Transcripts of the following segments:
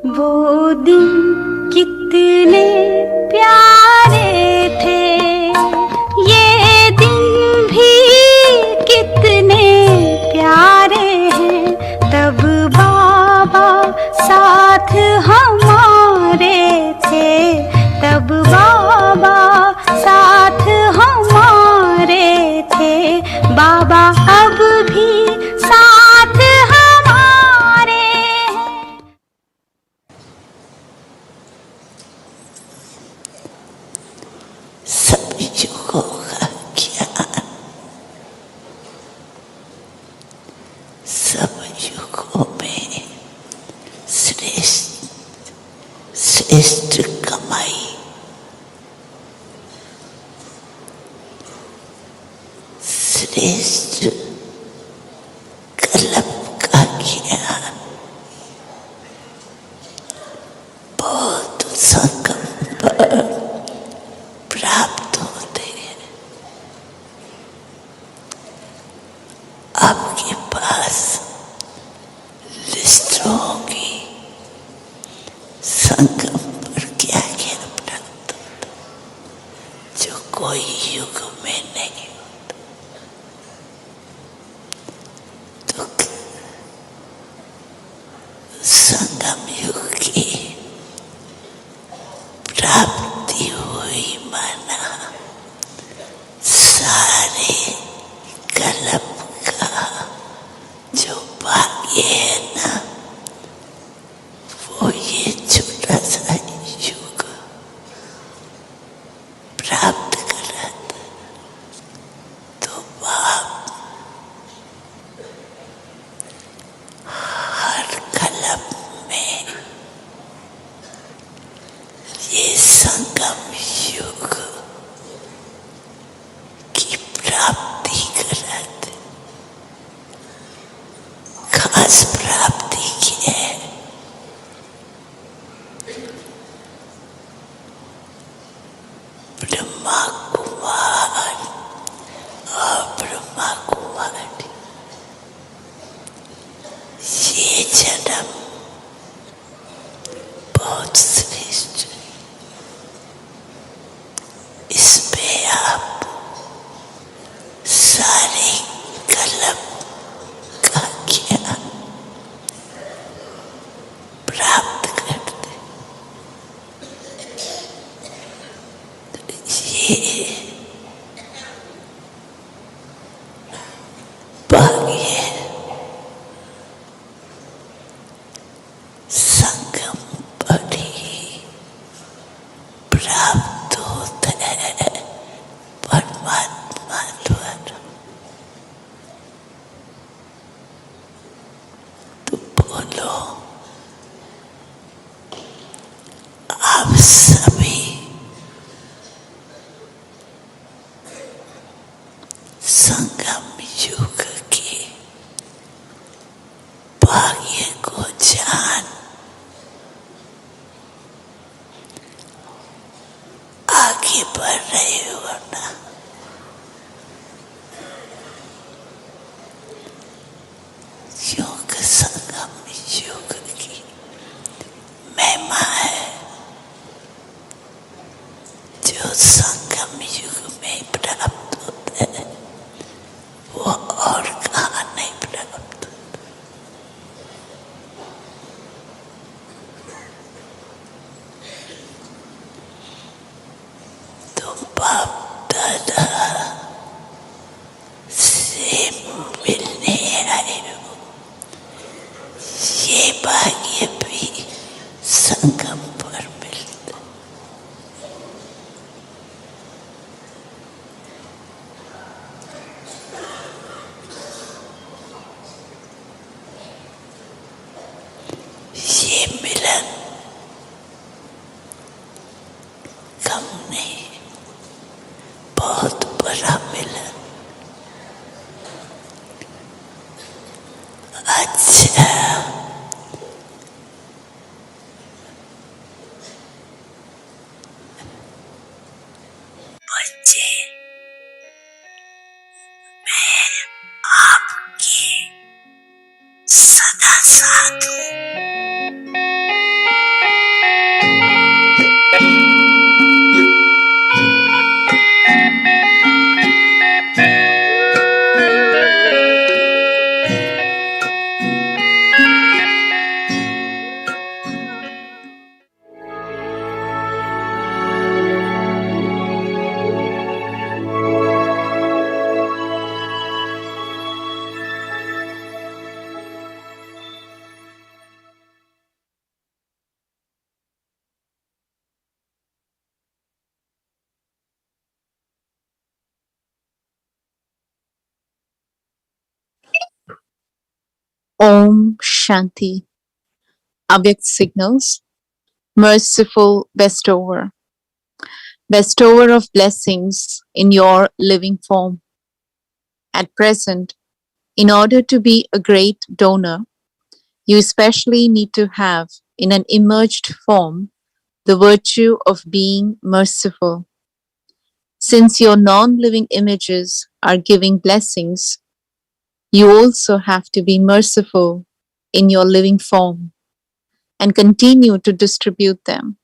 वो दिन कितने प्यारे थे, ये दिन भी कितने प्यारे हैं। तब बाबा साथ हमारे थे, तब बाबा साथ हमारे थे। बाबा अब भी साथ हमारे हैं। सब युगों का ज्ञान, सब युगों में श्रेष्ठ कमाई, श्रेष्ठ कलम का ज्ञान बहुत संगम पर प्राप्त होते हैं। आपके पास लिस्ट होगी संगम पर क्या क्या प्राप्त होता, जो कोई युग में नहीं होता। तो संगम युग की प्राप्ति हुई माना सारे कलम का जो भाग्य है ना, वो ये छोटा सा युग प्राप्त करा था। तो बाप हर कलम में ये संगम युग की प्राप्ति कराते, खास प्राप्ति की है। ब्रह्मा कुमार और ब्रह्मा कुमारी ये जन्म बहुत श्रेष्ठ है। इसमें आप सारे कलम का ज्ञान प्राप्त करते। ये भाग्य है। संगम पर ही प्राप्त होता है परमात्मा द्वारा। तो बोलो, आप सभी संगम युग के भाग्य को जान आगे बढ़ रहे हो ना। योग संगम युग की महिमा है, जो संगम युग में प्राप्त होता है वो और कहाँ नहीं प्राप्त होता। तो बाप दादा से मिलने आए हो, ये भाग्य भी संगम पर मिलता। ये मिलन कम नहीं, बहुत बड़ा मिलन। अच्छा, बच्चे, मैं आपके सदा साथ हूँ। Om Shanti. Abhyakt signals. Merciful Bestower. Bestower of blessings in your living form. At present, in order to be a great donor, you especially need to have, in an emerged form, the virtue of being merciful. Since your non living images are giving blessings, you also have to be merciful in your living form and continue to distribute them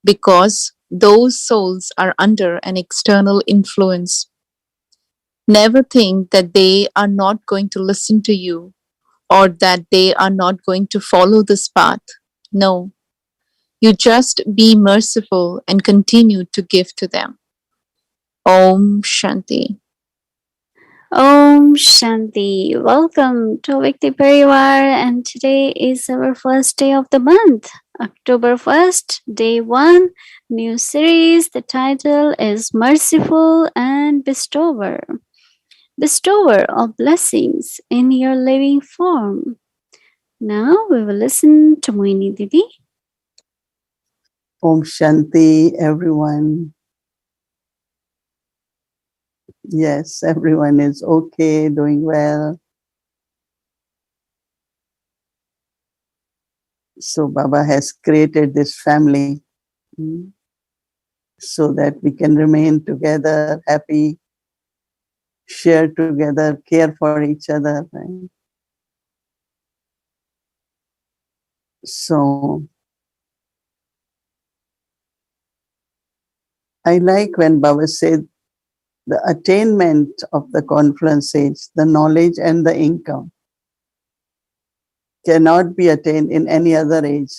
because those souls are under an external influence. Never think that they are not going to listen to you or that they are not going to follow this path. No, you just be merciful and continue to give to them. Om Shanti. Om Shanti. Welcome to Vikti Parivar, and today is our first day of the month, October 1st, day 1, new series. The title is Merciful and Bestower. Bestower of blessings in your living form. Now we will listen to Mohini Didi. Om Shanti, everyone. Yes, everyone is okay, doing well. So Baba has created this family so that we can remain together, happy, share together, care for each other. Right? So I like when Baba said the attainment of the confluence age, the knowledge and the income cannot be attained in any other age.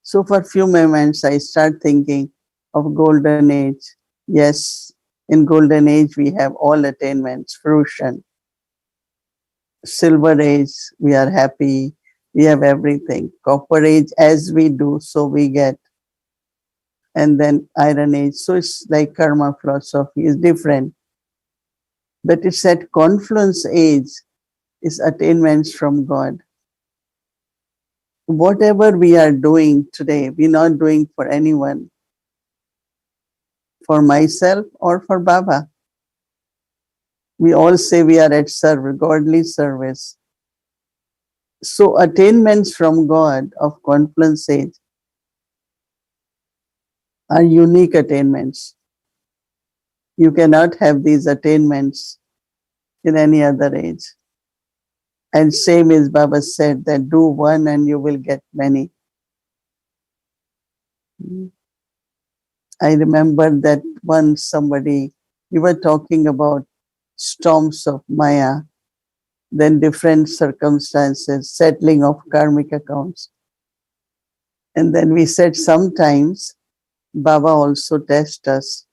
So for a few moments, I start thinking of golden age. Yes, in golden age, we have all attainments, fruition. Silver age, we are happy. We have everything. Copper age, as we do, so we get. And then iron age. So it's like karma philosophy is different. But it's at confluence age is attainments from God. Whatever we are doing today, we're not doing for anyone, for myself or for Baba. We all say we are at service, godly service. So attainments from God of confluence age are unique attainments. You cannot have these attainments in any other age. And same as Baba said that do one and you will get many. I remember that once somebody, we were talking about storms of Maya, then different circumstances, settling of karmic accounts. And then we said sometimes Baba also tests us.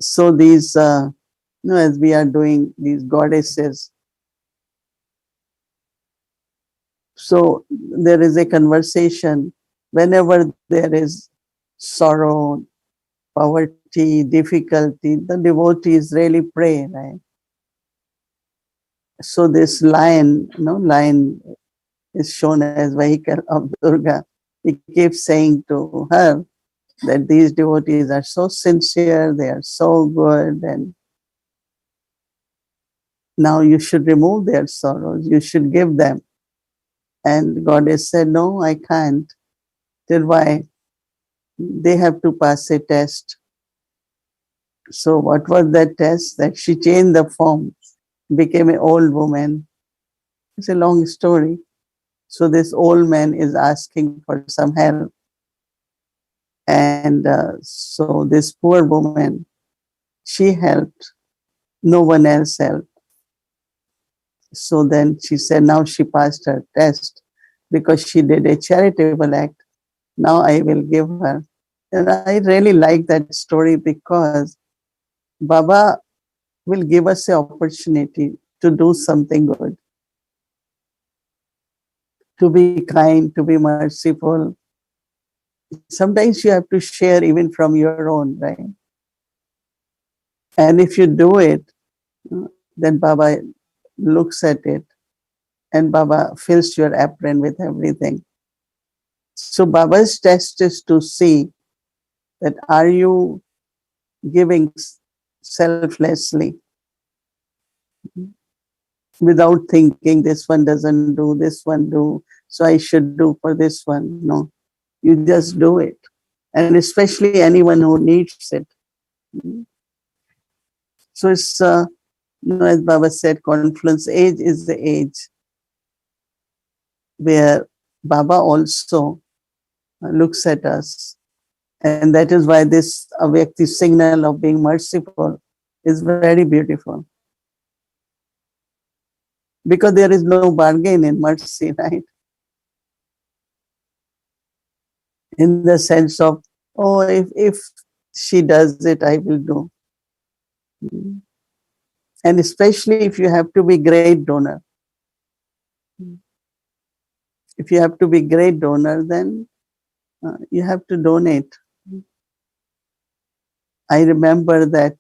So these, as we are doing these goddesses, so there is a conversation whenever there is sorrow, poverty, difficulty, the devotees really pray, right? So this lion, lion is shown as vehicle of Durga. He keeps saying to her that these devotees are so sincere, they are so good, and now you should remove their sorrows, you should give them. And Goddess said, no, I can't. Till why? They have to pass a test. So what was that test? That she changed the form, became an old woman. It's a long story. So this old man is asking for some help. And so this poor woman, she helped. No one else helped. So then she said, now she passed her test because she did a charitable act. Now I will give her. And I really like that story because Baba will give us an opportunity to do something good, to be kind, to be merciful. Sometimes you have to share even from your own, right? And if you do it, then Baba looks at it and Baba fills your apron with everything. So Baba's test is to see that are you giving selflessly without thinking this one doesn't do, this one do, so I should do for this one. No, you just do it. And especially anyone who needs it. So it's, as Baba said, confluence age is the age where Baba also looks at us. And that is why this Avyakti signal of being merciful is very beautiful. Because there is no bargain in mercy, right? In the sense of, oh, if she does it, I will do. And especially if you have to be great donor. If you have to be great donor, then you have to donate. I remember that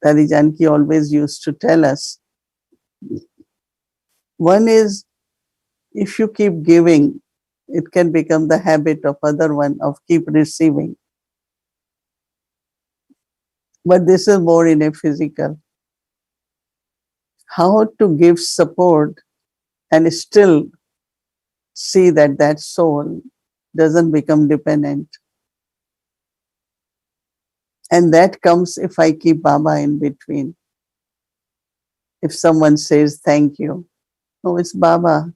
Daddy Janki always used to tell us, one is if you keep giving, it can become the habit of other one of keep receiving. But this is more in a physical. How to give support and still see that that soul doesn't become dependent. And that comes if I keep Baba in between. If someone says thank you, no, it's Baba.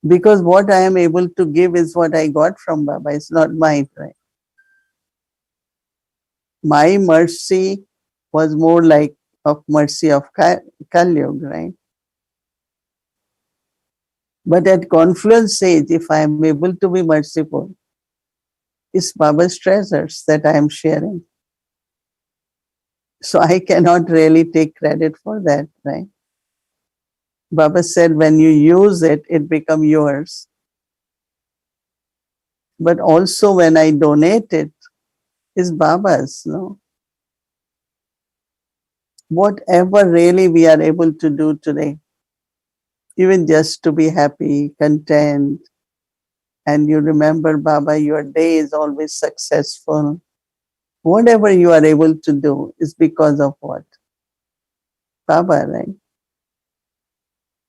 Because what I am able to give is what I got from Baba. It's not mine, right? My mercy was more like of mercy of Kalyug, right? But at confluence stage, if I am able to be merciful, it's Baba's treasures that I am sharing. So I cannot really take credit for that, right? Baba said when you use it, it becomes yours. But also when I donate it, it's Baba's, no? Whatever really we are able to do today, even just to be happy, content, and you remember Baba, your day is always successful. Whatever you are able to do is because of what? Baba, right?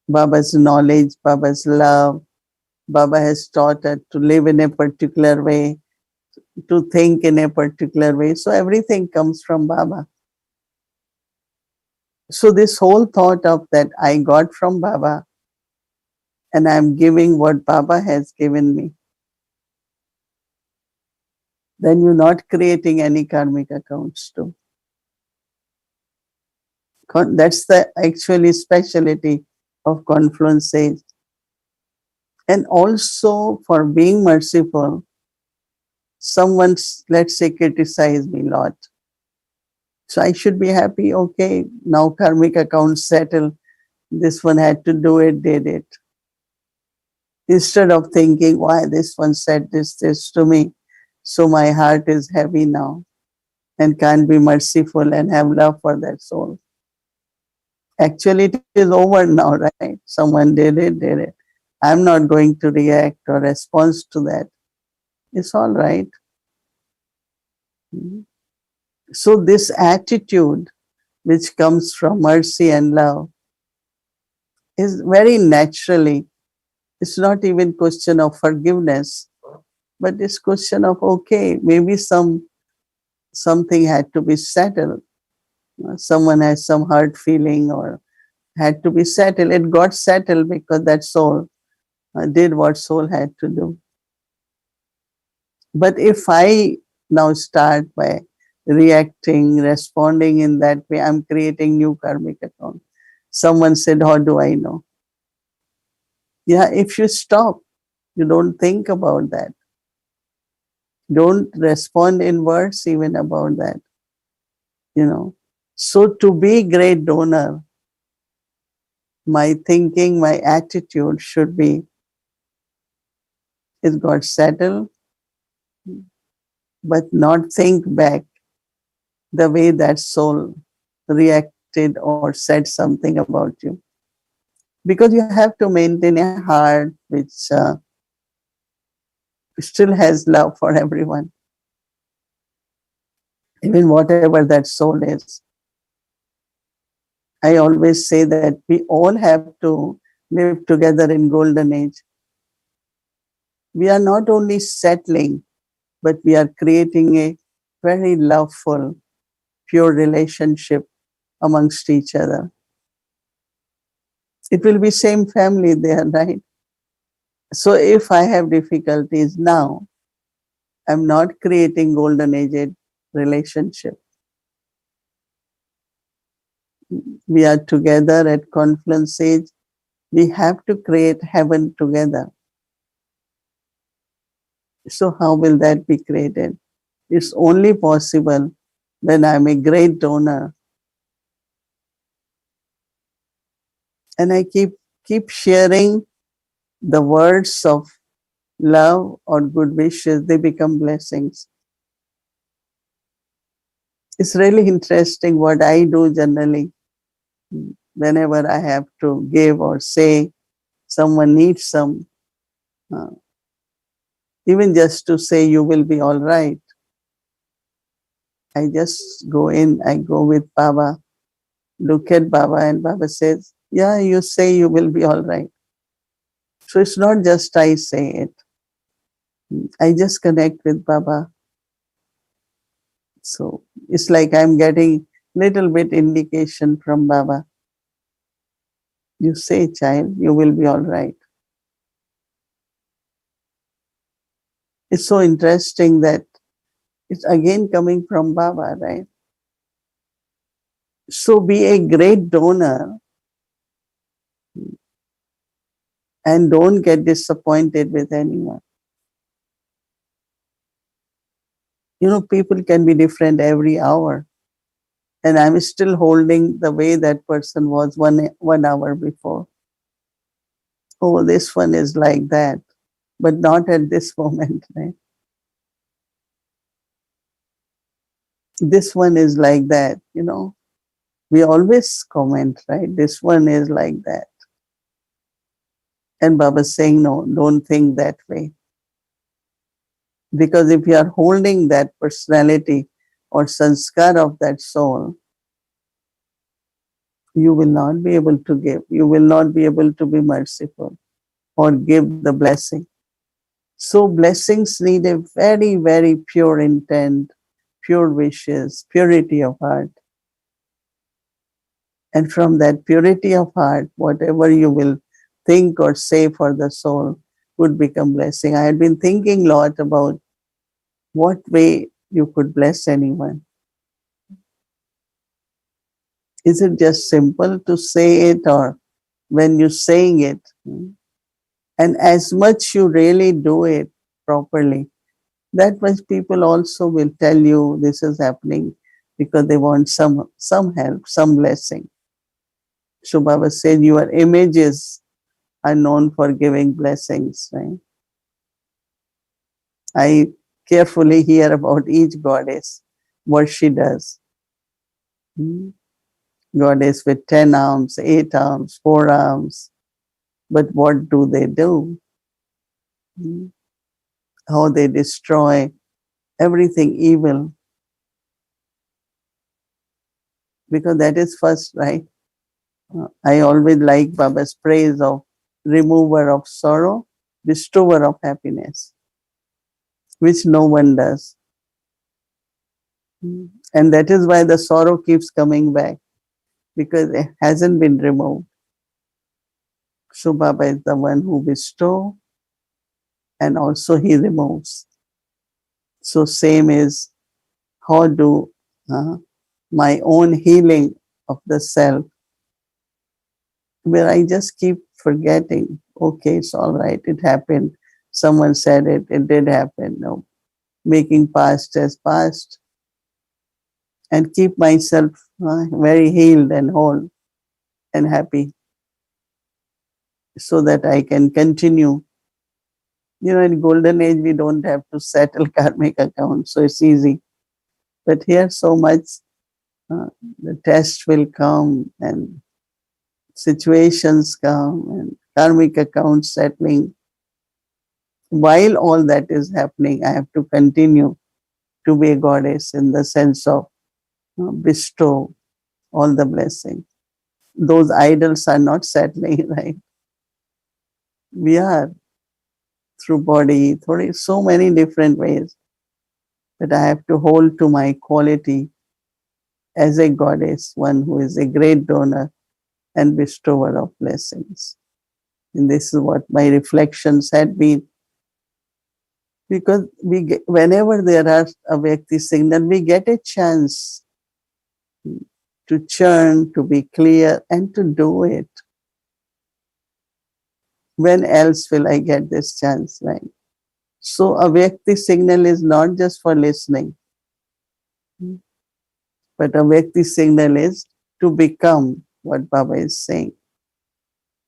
Baba's knowledge, Baba's love. Baba has taught us to live in a particular way, to think in a particular way. So everything comes from Baba. So this whole thought of that I got from Baba and I'm giving what Baba has given me, then you're not creating any karmic accounts too. That's the actually speciality of confluence age. And also for being merciful, someone's, let's say, criticized me a lot. So I should be happy, okay, now karmic accounts settle. This one had to do it, did it. Instead of thinking, why this one said this to me, so my heart is heavy now and can't be merciful and have love for that soul. Actually, it is over now, right? Someone did it, did it. I'm not going to react or respond to that. It's all right. So this attitude which comes from mercy and love is very naturally, it's not even question of forgiveness, but it's question of, okay, maybe something had to be settled. Someone has some hurt feeling or had to be settled. It got settled because that soul did what soul had to do. But if I now start by reacting, responding in that way, I'm creating new karmic account. Someone said, how do I know? Yeah, if you stop, you don't think about that. Don't respond in words even about that. So to be great donor, my thinking, my attitude should be, it got settled, but not think back the way that soul reacted or said something about you. Because you have to maintain a heart which still has love for everyone, even whatever that soul is. I always say that we all have to live together in golden age. We are not only settling, but we are creating a very loveful, pure relationship amongst each other. It will be same family there, right? So if I have difficulties now, I'm not creating golden age relationship. We are together at confluence age. We have to create heaven together. So how will that be created? It's only possible when I'm a great donor and I keep sharing the words of love or good wishes, they become blessings. It's really interesting what I do generally. Whenever I have to give or say someone needs some, uh, even just to say you will be all right, I just go in, I go with Baba, look at Baba, and Baba says, yeah, you say you will be all right. So it's not just I say it. I just connect with Baba. So it's like I'm getting little bit indication from Baba. You say, child, you will be all right. It's so interesting that it's again coming from Baba, right? So be a great donor and don't get disappointed with anyone. You know, people can be different every hour. And I'm still holding the way that person was 1 hour before. Oh, this one is like that, but not at this moment, right? This one is like that, you know. We always comment, right? This one is like that. And Baba's saying, no, don't think that way. Because if you are holding that personality or sanskar of that soul, you will not be able to give. You will not be able to be merciful or give the blessing. So blessings need a very, very pure intent, pure wishes, purity of heart. And from that purity of heart, whatever you will think or say for the soul would become blessing. I had been thinking a lot about what way you could bless anyone. Is it just simple to say it, or when you're saying it? And as much you really do it properly, that much people also will tell you this is happening because they want some help, some blessing. So Baba said your images are known for giving blessings, right? I carefully hear about each goddess, what she does. Hmm. Goddess with 10 arms, 8 arms, 4 arms. But what do they do? Hmm. How they destroy everything evil. Because that is first, right? I always like Baba's praise of remover of sorrow, bestower of happiness, which no one does. Hmm. And that is why the sorrow keeps coming back, because it hasn't been removed. So Baba is the one who bestows and also he removes. So same is how do my own healing of the self, where I just keep forgetting, okay, it's all right, it happened. Someone said it, it did happen. No, making past as past and keep myself very healed and whole and happy so that I can continue. You know, in golden age, we don't have to settle karmic accounts, so it's easy. But here so much, the test will come and situations come and karmic accounts settling. While all that is happening, I have to continue to be a goddess in the sense of bestow all the blessing. Those idols are not settling, right? We are through body, through so many different ways that I have to hold to my quality as a goddess, one who is a great donor and bestower of blessings. And this is what my reflections had been. Because whenever there are a Vyakti signal, we get a chance to churn, to be clear, and to do it. When else will I get this chance, right? So a Vyakti signal is not just for listening, but a Vyakti signal is to become what Baba is saying.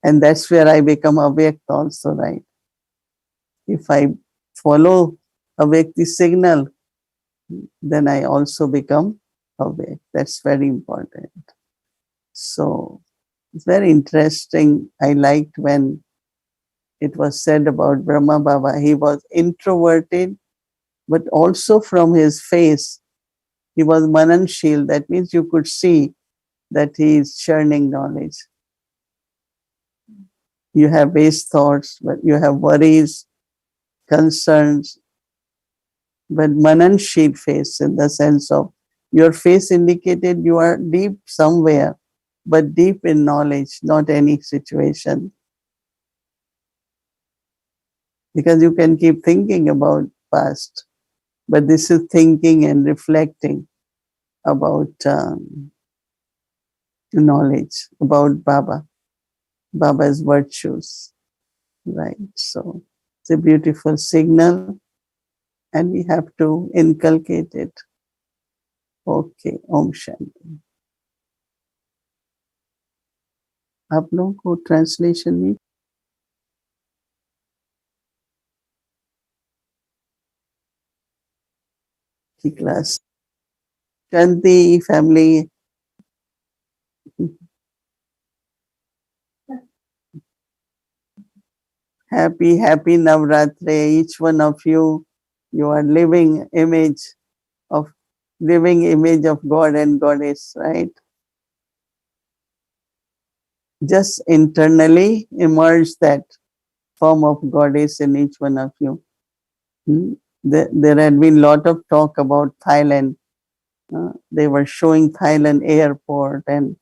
And that's where I become a Vyakt also, right? If I follow a Vyakti signal, then I also become awake. That's very important. So it's very interesting. I liked when it was said about Brahma Baba, he was introverted, but also from his face, he was mananshil. That means you could see that he is churning knowledge. You have base thoughts, but you have worries, concerns, but mananshil face in the sense of your face indicated you are deep somewhere, but deep in knowledge, not any situation. Because you can keep thinking about past, but this is thinking and reflecting about knowledge, about Baba's virtues, right? So it's a beautiful signal and we have to inculcate it. Okay, Om Shanti. आप लोगों को translation में की class Shanti family. Happy Navratri, each one of you. You are living image of God and Goddess, right? Just internally emerge that form of Goddess in each one of you. There had been a lot of talk about Thailand. They were showing Thailand airport and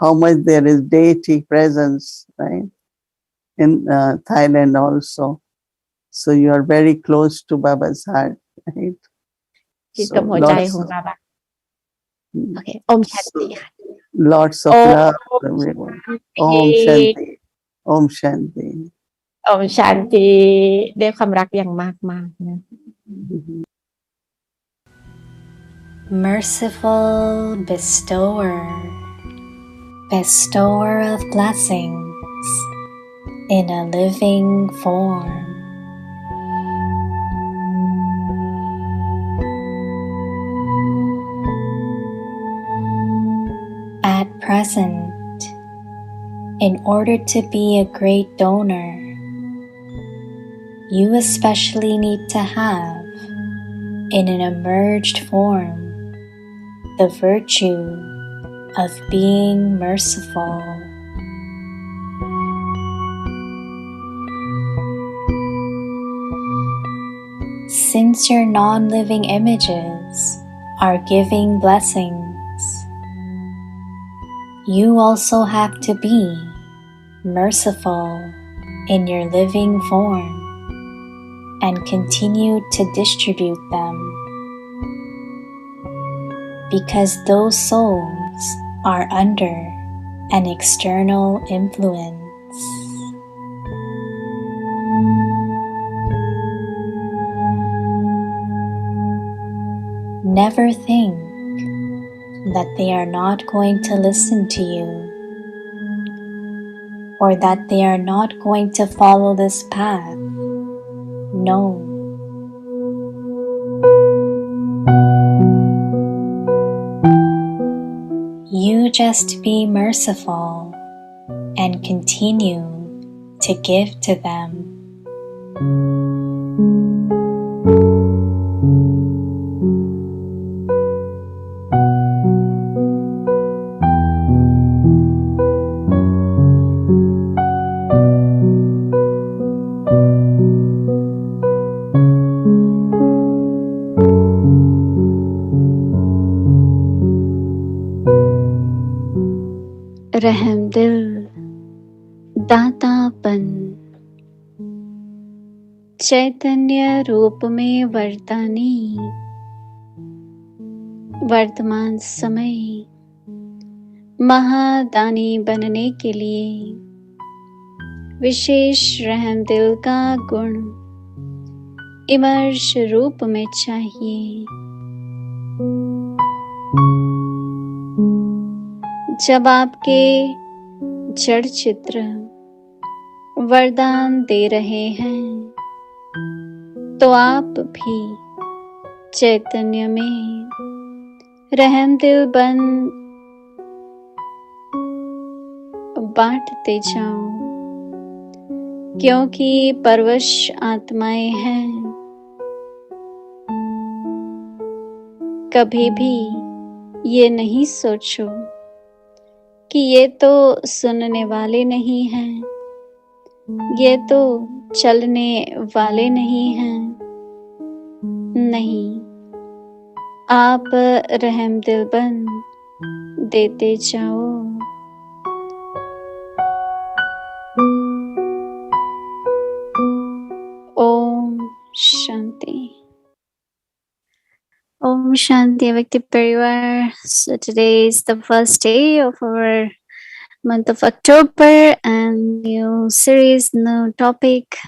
how much there is deity presence, right? In Thailand also. So you are very close to Baba's heart, right? จิตกับหัวใจของบาบาโอเคอมชันติค่ะ Lots of love to everyone. Om Shanti. Om Shanti. อมชันติด้วยความรักอย่างมากๆนะ Merciful Bestower, Bestower of blessings in a living form. At present, in order to be a great donor, you especially need to have, in an emerged form, the virtue of being merciful. Since your non-living images are giving blessings, you also have to be merciful in your living form and continue to distribute them, because those souls are under an external influence. Never think that they are not going to listen to you, or that they are not going to follow this path. No. just be merciful and continue to give to them. रहमदिल, दातापन, चैतन्य रूप में वर्तानी, वर्तमान समय महादानी बनने के लिए विशेष रहमदिल का गुण इमर्श रूप में चाहिए। जब आपके जड़ चित्र वरदान दे रहे हैं तो आप भी चैतन्य में रहमदिल बन बांटते जाओ, क्योंकि परवश आत्माएं हैं। कभी भी ये नहीं सोचो कि ये तो सुनने वाले नहीं हैं, ये तो चलने वाले नहीं हैं। नहीं, आप रहमदिल बन देते जाओ। Om Shanti. Om Shanti Avakti Parivar. So today is the first day of our month of October and new series, new topic.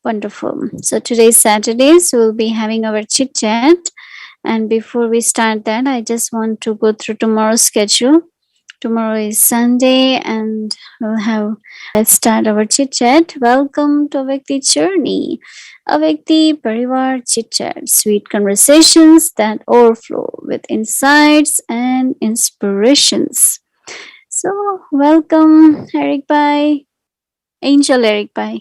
Wonderful. So today is Saturday, so we'll be having our chit chat. And before we start that, I just want to go through tomorrow's schedule. Tomorrow is Sunday and let's start our chit chat. Welcome to Avakti Journey. Avakti Parivar Chit Chat, sweet conversations that overflow with insights and inspirations. So, welcome, Eric Bhai, Angel Eric Bhai.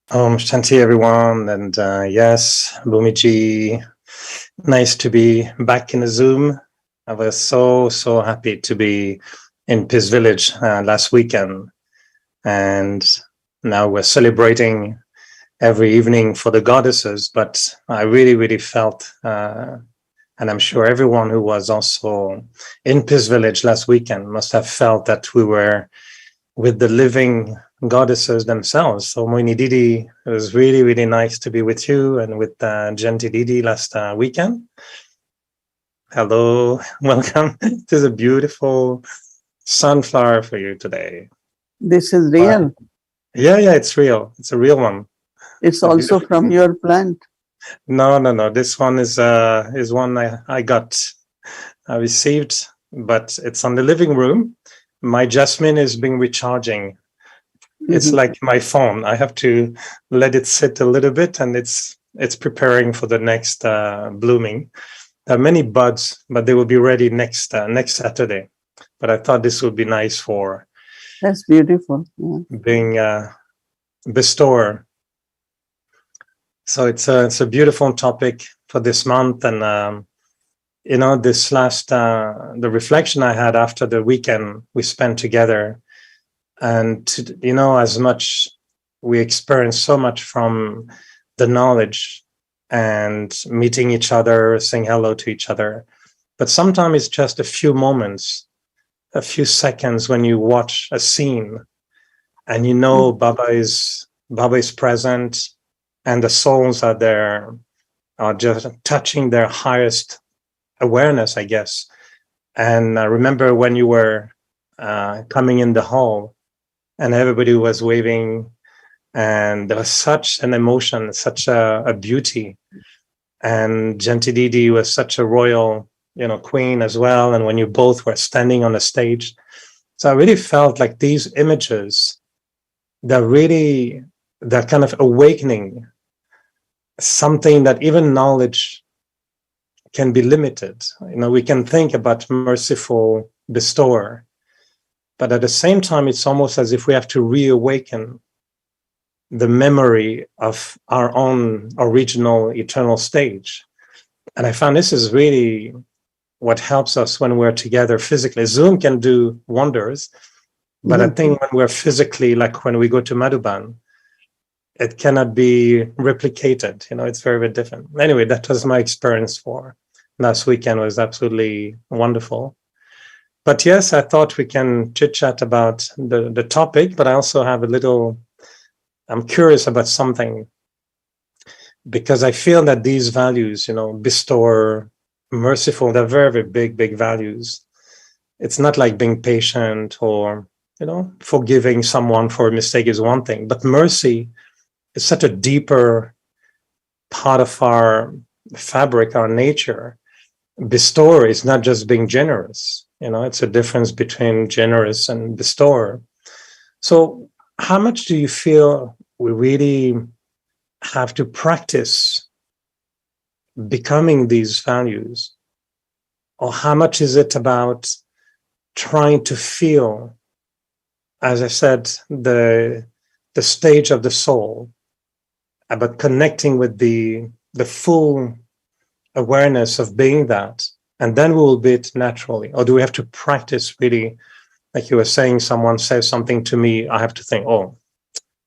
Om Shanti, everyone. And yes, Bhumiji, nice to be back in the Zoom. I was so happy to be in Peace Village last weekend. And now we're celebrating every evening for the goddesses. But I really felt, and I'm sure everyone who was also in Peace Village last weekend must have felt that we were with the living goddesses themselves. So Mohini Didi, it was really nice to be with you and with Genti Didi last weekend. Hello, welcome. It is a beautiful sunflower for you today. This is real. Yeah, it's real. It's a real one. It's also from your plant. No. This one is one I received, but it's on the living room. My jasmine is being recharging. It's like my phone. I have to let it sit a little bit, and it's preparing for the next blooming. There are many buds, but they will be ready next Saturday. But I thought this would be nice for That's beautiful. Yeah. being a bestower. So it's a beautiful topic for this month, and this last the reflection I had after the weekend we spent together, and as much we experience so much from the knowledge and meeting each other, saying hello to each other, but sometimes it's just a few moments, a few seconds when you watch a scene and Baba is present and the souls are there, are just touching their highest awareness, I guess. And I remember when you were coming in the hall and everybody was waving, and there was such an emotion, such a beauty. And Genti Didi was such a royal, queen as well. And when you both were standing on the stage, so I really felt like these images, they're kind of awakening something that even knowledge can be limited. We can think about merciful bestower, but at the same time, it's almost as if we have to reawaken the memory of our own original eternal stage. And I found this is really what helps us when we're together physically. Zoom can do wonders, but I think when we're physically, like when we go to Madhuban, it cannot be replicated. It's very, very different. Anyway, that was my experience for last weekend. It was absolutely wonderful. But yes, I thought we can chit chat about the topic, but I also have I'm curious about something, because I feel that these values, bestower, merciful, they're very, very big, big values. It's not like being patient or, forgiving someone for a mistake is one thing, but mercy is such a deeper part of our fabric, our nature. Bestower is not just being generous. It's a difference between generous and bestower. So how much do you feel we really have to practice becoming these values? Or how much is it about trying to feel, as I said, the stage of the soul, about connecting with the full awareness of being that, and then we will be it naturally? Or do we have to practice really, like you were saying, someone says something to me, I have to think, oh,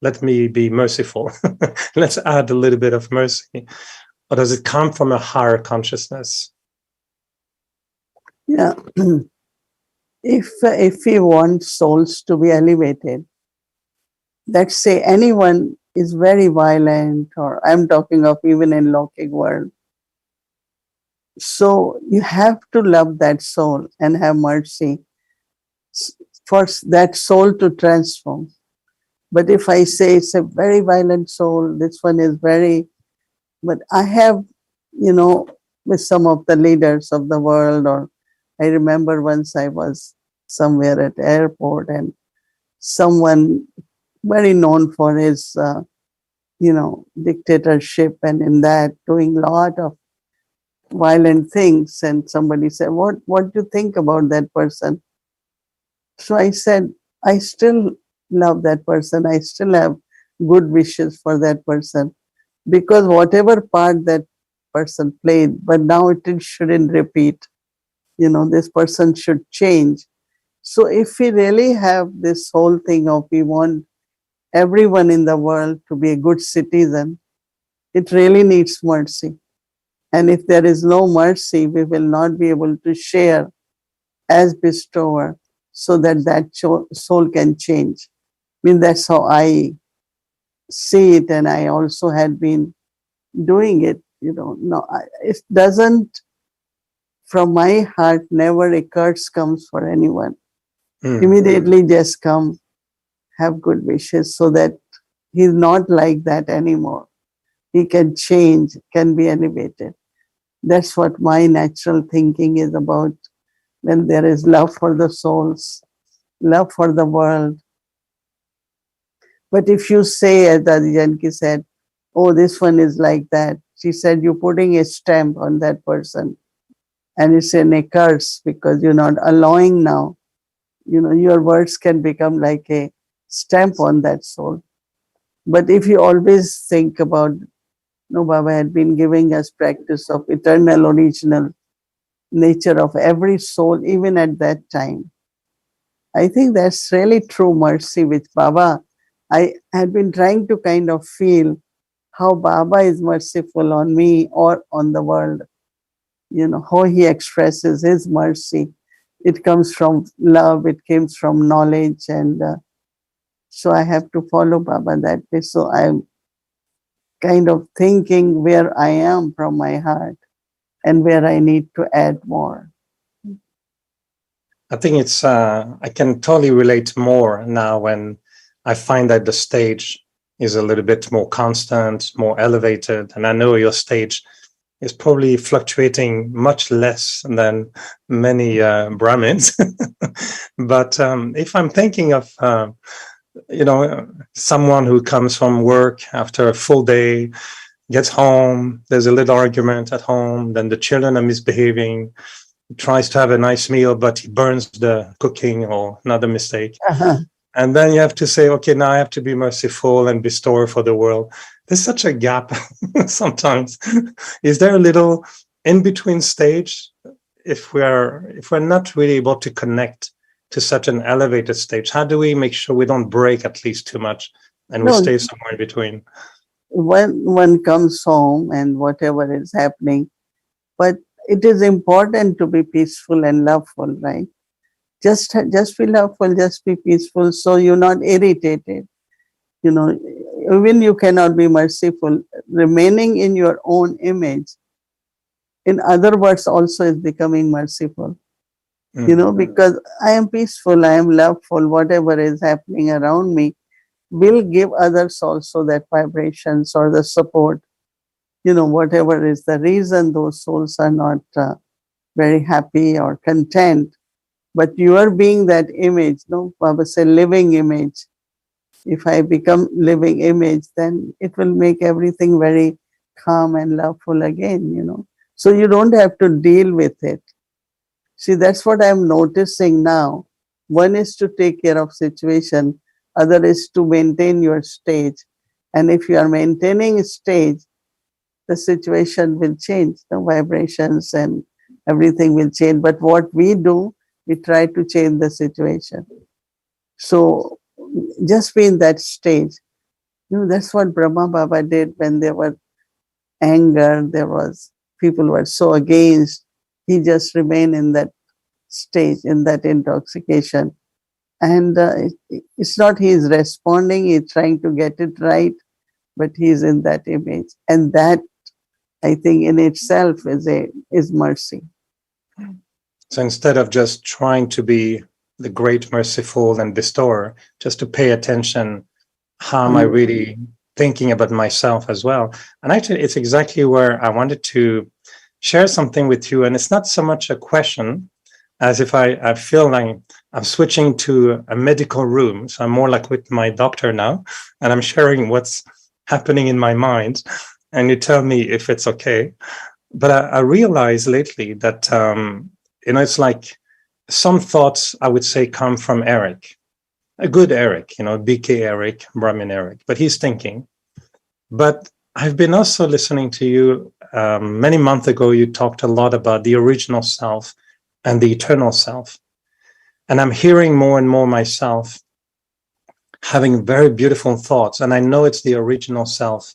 let me be merciful. Let's add a little bit of mercy. Or does it come from a higher consciousness? Yeah. If we want souls to be elevated, let's say anyone is very violent, or I'm talking of even in Lokik world. So you have to love that soul and have mercy for that soul to transform. But if I say it's a very violent soul, this one is but I have, with some of the leaders of the world, or I remember once I was somewhere at airport and someone very known for his, dictatorship, and in that doing a lot of violent things. And somebody said, what do you think about that person? So I said, I still love that person. I still have good wishes for that person, because whatever part that person played, but now it shouldn't repeat. This person should change. So if we really have this whole thing of we want everyone in the world to be a good citizen, it really needs mercy. And if there is no mercy, we will not be able to share as bestower, so that soul can change. I mean, that's how I see it, and I also had been doing it. No, it doesn't, from my heart, never a curse comes for anyone. Immediately just come, have good wishes, so that he's not like that anymore. He can change, can be elevated. That's what my natural thinking is about. When there is love for the souls, love for the world. But if you say, as Dadi Janki said, oh, this one is like that, she said, you're putting a stamp on that person. And it's a curse, because you're not allowing now. Your words can become like a stamp on that soul. But if you always think about, Baba had been giving us practice of eternal, original nature of every soul, even at that time. I think that's really true mercy with Baba. I had been trying to kind of feel how Baba is merciful on me or on the world. How he expresses his mercy. It comes from love, it comes from knowledge, and so I have to follow Baba that way. So I'm kind of thinking where I am from my heart and where I need to add more. I think I can totally relate more now when I find that the stage is a little bit more constant, more elevated. And I know your stage is probably fluctuating much less than many Brahmins. But if I'm thinking of, someone who comes from work after a full day, gets home, there's a little argument at home, then the children are misbehaving, he tries to have a nice meal, but he burns the cooking or another mistake. Uh-huh. And then you have to say, okay, now I have to be merciful and bestower for the world. There's such a gap sometimes. Is there a little in-between stage if we're not really able to connect to such an elevated stage? How do we make sure we don't break at least too much and we No, stay somewhere in between? when one comes home and whatever is happening, but it is important to be peaceful and loveful, right? Just be loveful, just be peaceful, so you're not irritated. You know, even you cannot be merciful, remaining in your own image, in other words, also is becoming merciful. You know, because I am peaceful, I am loveful, whatever is happening around me will give others also that vibrations or the support. You know, whatever is the reason those souls are not very happy or content, but you are being that image. No, Baba said, living image. If I become living image, then it will make everything very calm and loveful again, you know. So you don't have to deal with it. See, that's what I'm noticing now. One is to take care of situation, other is to maintain your stage. And if you are maintaining a stage, the situation will change, the vibrations and everything will change. But what we do, we try to change the situation. So just be in that stage. You know, that's what Brahma Baba did when there was anger, there was people were so against. He just remained in that stage, in that intoxication. And it's not he's responding, he's trying to get it right, but he's in that image. And that, I think, in itself is mercy. So instead of just trying to be the great merciful and bestower, just to pay attention, how am I really thinking about myself as well? And actually, it's exactly where I wanted to share something with you. And it's not so much a question as if I feel like I'm switching to a medical room. So I'm more like with my doctor now, and I'm sharing what's happening in my mind. And you tell me if it's okay. But I realized lately that, it's like some thoughts, I would say, come from Eric, a good Eric, BK Eric, Brahmin Eric, but he's thinking. But I've been also listening to you many months ago. You talked a lot about the original self and the eternal self. And I'm hearing more and more myself having very beautiful thoughts. And I know it's the original self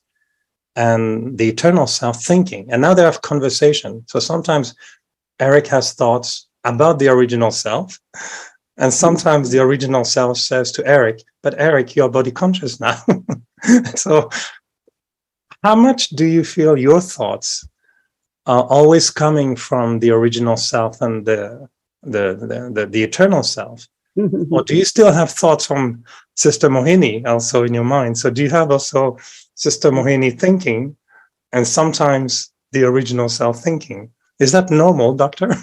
and the eternal self thinking. And now they have conversation. So sometimes Eric has thoughts about the original self. And sometimes the original self says to Eric, but Eric, you're body conscious now. So how much do you feel your thoughts are always coming from the original self and the eternal self? Or do you still have thoughts from Sister Mohini also in your mind? So do you have also Sister Mohini thinking and sometimes the original self thinking? Is that normal, Doctor?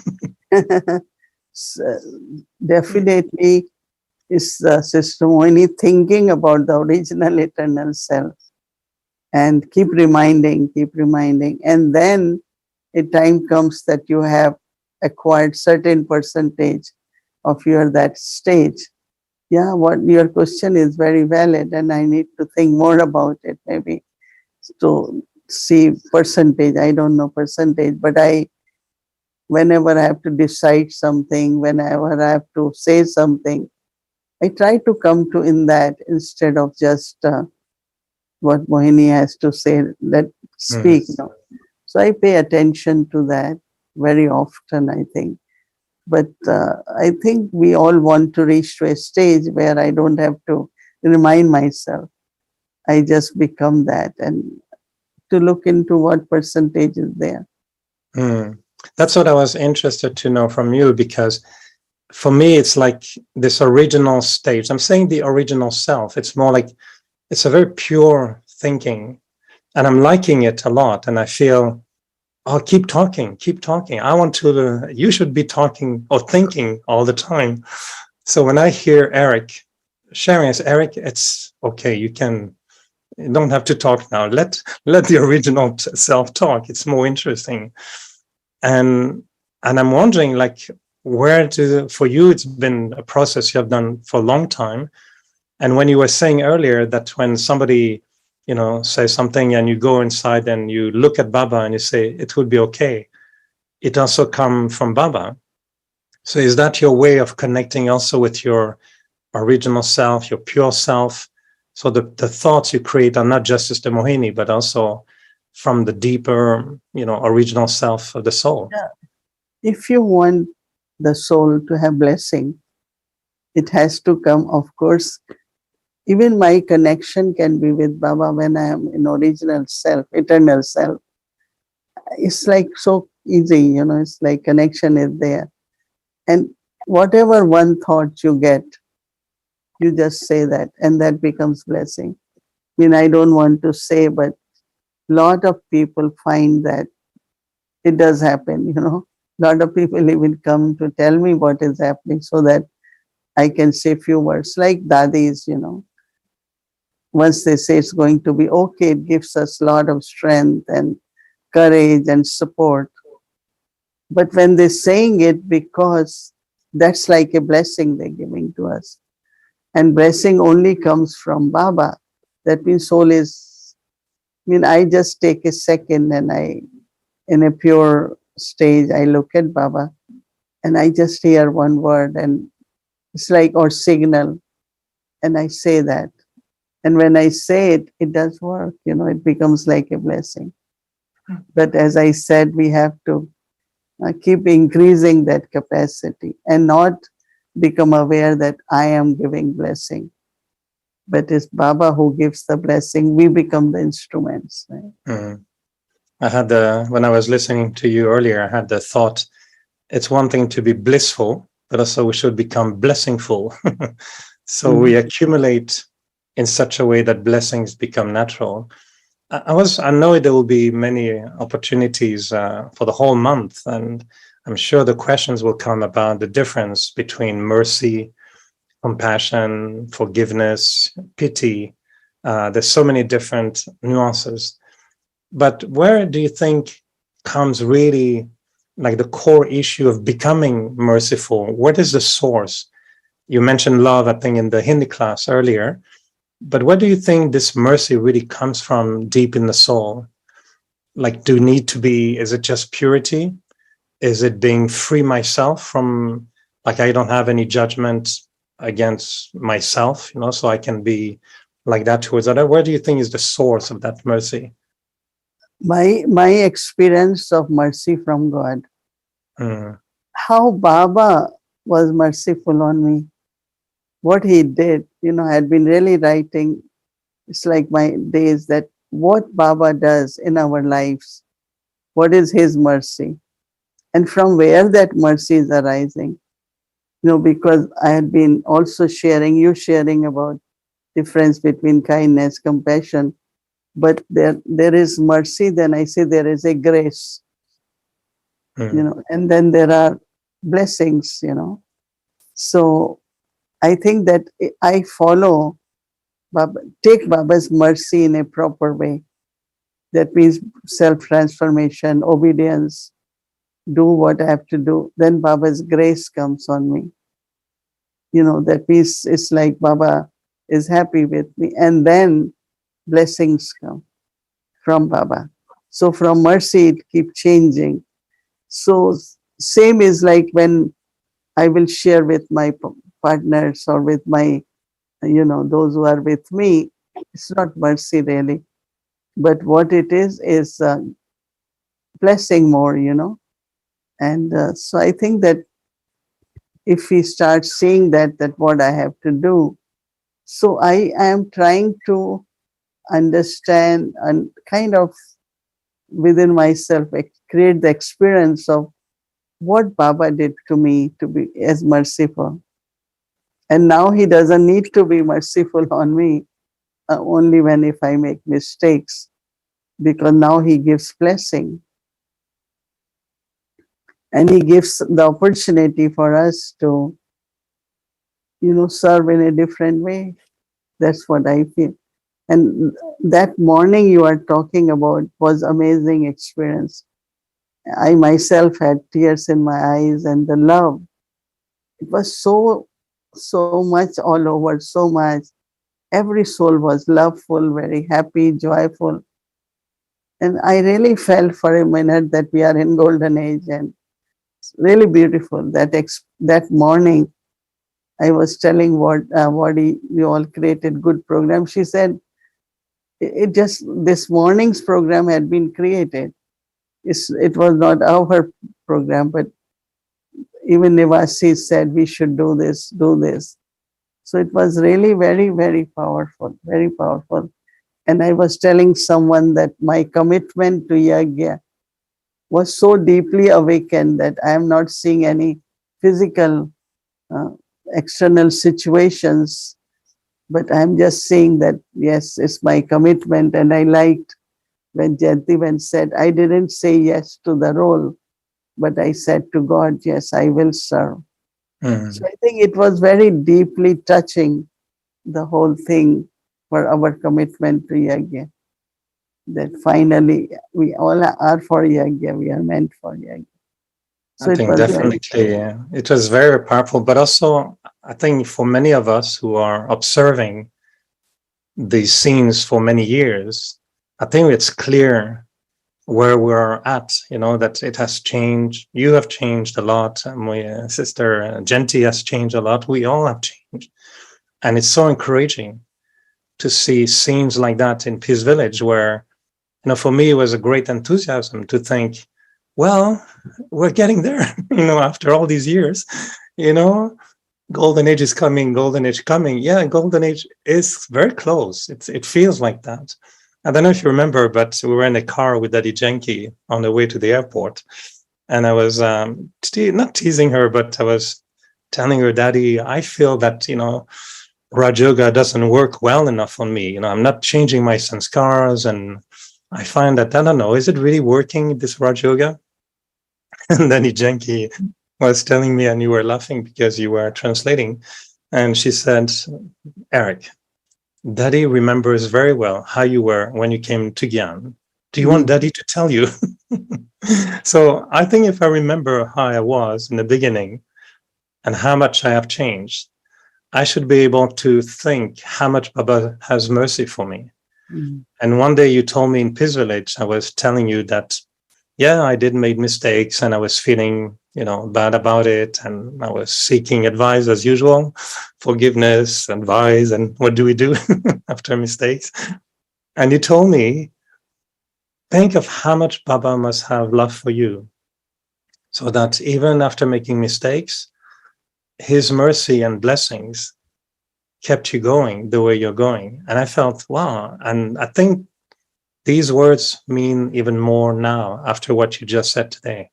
So, definitely is Sister Mohini thinking about the original eternal self and keep reminding. And then a time comes that you have acquired certain percentage of that stage. Yeah, what your question is very valid, and I need to think more about it maybe to see percentage. I don't know percentage, but whenever I have to decide something, whenever I have to say something, I try to come to in that instead of just what Mohini has to say, let speak. No. So I pay attention to that very often, I think. But I think we all want to reach to a stage where I don't have to remind myself. I just become that, and to look into what percentage is there. That's what I was interested to know from you, because for me, it's like this original stage. I'm saying the original self. It's more like it's a very pure thinking, and I'm liking it a lot. And I feel, oh, keep talking. I want to, you should be talking or thinking all the time. So when I hear Eric sharing, I say, Eric, it's okay. You can You don't have to talk now. Let the original self talk. It's more interesting. And I'm wondering, like, where to, for you, it's been a process you have done for a long time. And when you were saying earlier that when somebody, says something and you go inside and you look at Baba and you say, it would be okay, it also come from Baba. So is that your way of connecting also with your original self, your pure self? So the thoughts you create are not just as the Mohini, but also from the deeper, original self of the soul. Yeah. If you want the soul to have blessing, it has to come, of course. Even my connection can be with Baba when I am in original self, eternal self. It's like so easy, it's like connection is there. And whatever one thought you get, you just say that, and that becomes blessing. I mean, I don't want to say, but lot of people find that it does happen, lot of people even come to tell me what is happening so that I can say few words, like dadis, once they say it's going to be okay, it gives us a lot of strength and courage and support. But when they're saying it, because that's like a blessing they're giving to us. And blessing only comes from Baba. That means soul is, I just take a second and in a pure stage, I look at Baba and I just hear one word and it's like, or signal, and I say that. And when I say it, it does work, it becomes like a blessing. But as I said, we have to keep increasing that capacity and not become aware that I am giving blessing. But it's Baba who gives the blessing. We become the instruments. Right? Mm. When I was listening to you earlier, I had the thought, it's one thing to be blissful, but also we should become blessingful. So we accumulate in such a way that blessings become natural. I know there will be many opportunities for the whole month, and I'm sure the questions will come about the difference between mercy, compassion, forgiveness, pity. There's so many different nuances. But where do you think comes really like the core issue of becoming merciful? What is the source? You mentioned love, I think, in the Hindi class earlier. But where do you think this mercy really comes from deep in the soul? Like, do you need to be, is it just purity? Is it being free myself from, like, I don't have any judgment against myself, so I can be like that towards other? Where do you think is the source of that mercy? My experience of mercy from God, how Baba was merciful on me, what he did, I had been really writing, it's like my days, that what Baba does in our lives, what is his mercy, and from where that mercy is arising. Because I had been also sharing about difference between kindness, compassion, but there is mercy, then I say there is a grace, and then there are blessings, So I think that I follow Baba, take Baba's mercy in a proper way. That means self-transformation, obedience, do what I have to do. Then Baba's grace comes on me. That means it's like Baba is happy with me. And then blessings come from Baba. So from mercy, it keeps changing. So same is like when I will share with my partners or with my, those who are with me, it's not mercy really. But what it is blessing more, And so I think that if we start seeing that what I have to do, so I am trying to understand and kind of within myself create the experience of what Baba did to me to be as merciful. And now he doesn't need to be merciful on me only when if I make mistakes, because now he gives blessing. And he gives the opportunity for us to, serve in a different way. That's what I feel. And that morning you are talking about was amazing experience. I myself had tears in my eyes, and the love, it was so much all over, so much. Every soul was loveful, very happy, joyful. And I really felt for a minute that we are in golden age, and it's really beautiful. That morning, I was telling Wadi, we all created good program. She said, it just, this morning's program had been created. It was not our program, but even Nivasi said we should do this, do this. So it was really very, very powerful, very powerful. And I was telling someone that my commitment to Yagya was so deeply awakened that I am not seeing any physical uh, external situations, but I'm just saying that, yes, it's my commitment. And I liked when Jayantiben said, I didn't say yes to the role, but I said to God, yes, I will serve. So I think it was very deeply touching, the whole thing, for our commitment to Yagya. That finally we all are for Yagya, we are meant for Yagya. I So it think was very, definitely it was very powerful, but also I think for many of us who are observing these scenes for many years, I think it's clear where we're at, that it has changed. You have changed a lot. My sister Genti has changed a lot. We all have changed. And it's so encouraging to see scenes like that in Peace Village where, for me, it was a great enthusiasm to think, well, we're getting there, after all these years, golden age is coming, golden age coming. Yeah, golden age is very close. It feels like that. I don't know if you remember, but we were in a car with Daddy Jenki on the way to the airport. And I was not teasing her, but I was telling her, Daddy, I feel that, Raj Yoga doesn't work well enough on me. I'm not changing my sanskars. And I find that, I don't know, is it really working, this Raj Yoga? And Daddy Jenki was telling me, and you were laughing because you were translating. And she said, Eric, Daddy remembers very well how you were when you came to Gyan. Do you want Daddy to tell you? So I think if I remember how I was in the beginning and how much I have changed, I should be able to think how much Baba has mercy for me. And one day you told me in Peace Village, I was telling you that, yeah, I did make mistakes and I was feeling, bad about it. And I was seeking advice as usual, forgiveness, advice, and what do we do after mistakes? And you told me, think of how much Baba must have love for you, so that even after making mistakes, his mercy and blessings kept you going the way you're going. And I felt, wow. And I think these words mean even more now after what you just said today.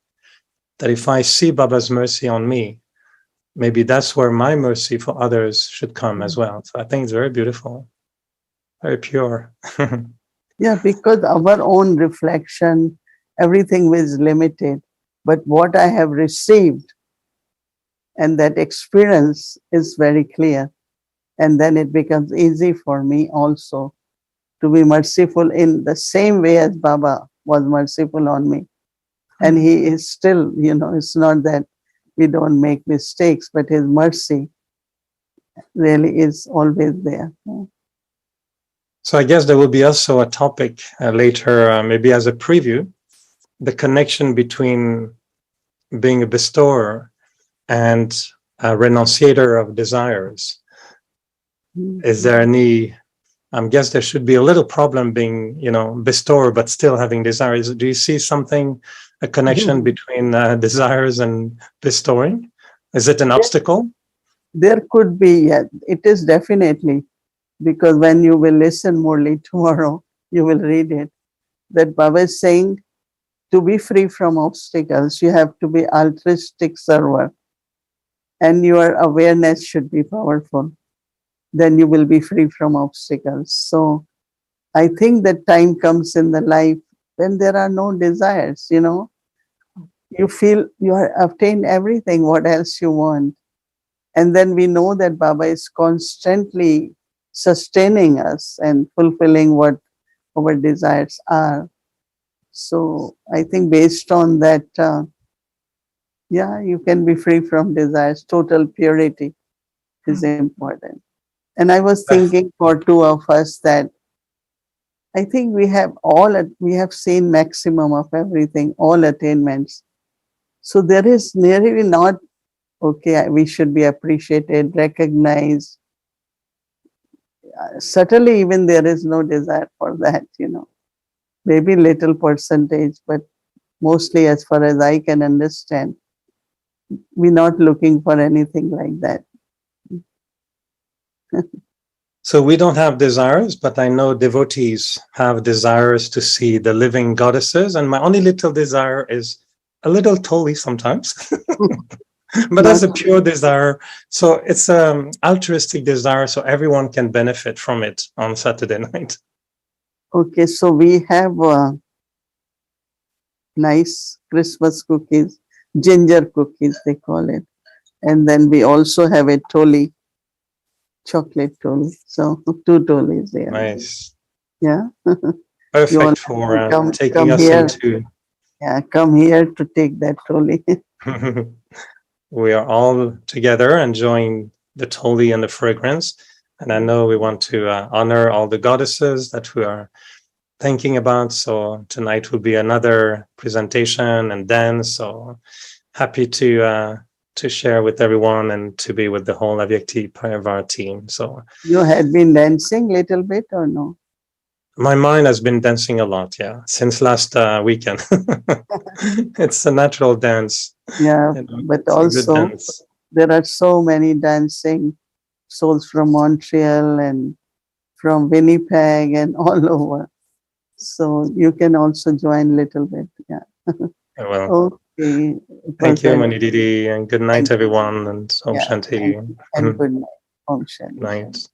That if I see Baba's mercy on me, maybe that's where my mercy for others should come as well. So I think it's very beautiful, very pure. yeah, because our own reflection, everything is limited. But what I have received and that experience is very clear. And then it becomes easy for me also to be merciful in the same way as Baba was merciful on me. And he is still, it's not that we don't make mistakes, but his mercy really is always there. So I guess there will be also a topic later, maybe as a preview, the connection between being a bestower and a renunciator of desires. Is there any, I guess there should be a little problem being, bestower, but still having desires. Do you see something, a connection between desires and bestowing? Is it an obstacle? There could be, yeah, it is definitely, because when you will listen morely tomorrow, you will read it, that Baba is saying to be free from obstacles, you have to be altruistic server, and your awareness should be powerful. Then you will be free from obstacles. So I think that time comes in the life when there are no desires, you feel you have obtained everything, what else you want? And then we know that Baba is constantly sustaining us and fulfilling what our desires are. So I think based on that, you can be free from desires. Total purity is important. And I was thinking for two of us that I think we have seen maximum of everything, all attainments. So there is really not, okay, we should be appreciated, recognized. Certainly even there is no desire for that, maybe little percentage, but mostly as far as I can understand, we're not looking for anything like that. So we don't have desires, but I know devotees have desires to see the living goddesses. And my only little desire is a little totally sometimes, but that's a pure desire. So it's an altruistic desire, so everyone can benefit from it on Saturday night. Okay, so we have nice Christmas cookies, ginger cookies, they call it. And then we also have a toli, chocolate toli. So 2 tolis there. Nice. Yeah. Perfect for taking come us here. into. Yeah, come here to take that toli. We are all together enjoying the toli and the fragrance. And I know we want to honor all the goddesses that we are thinking about. So tonight will be another presentation and dance. So happy to share with everyone and to be with the whole Avyakti Parivar team. So you had been dancing little bit or no? My mind has been dancing a lot, since last weekend. It's a natural dance. Yeah, but also there are so many dancing souls from Montreal and from Winnipeg and all over. So you can also join little bit. Yeah. Well, okay. Thank you, Mohini Didi, and good night, everyone, and Om Shanti. And good night. Om Shanti. Night.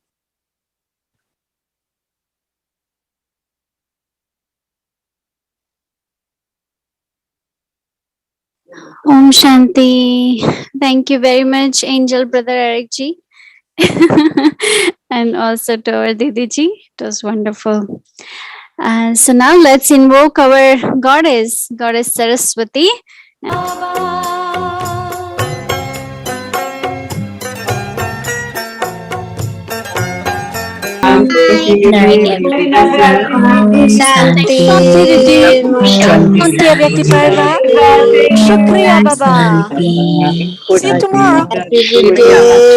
Om Shanti. Thank you very much, Angel Brother Eric Ji. And also to our Didi Ji. It was wonderful. So now let's invoke our goddess Saraswati. Good night, everyone. Shanti Didi, Shanti Avyakti Parivar. Shukriya Baba. See you tomorrow. Every day.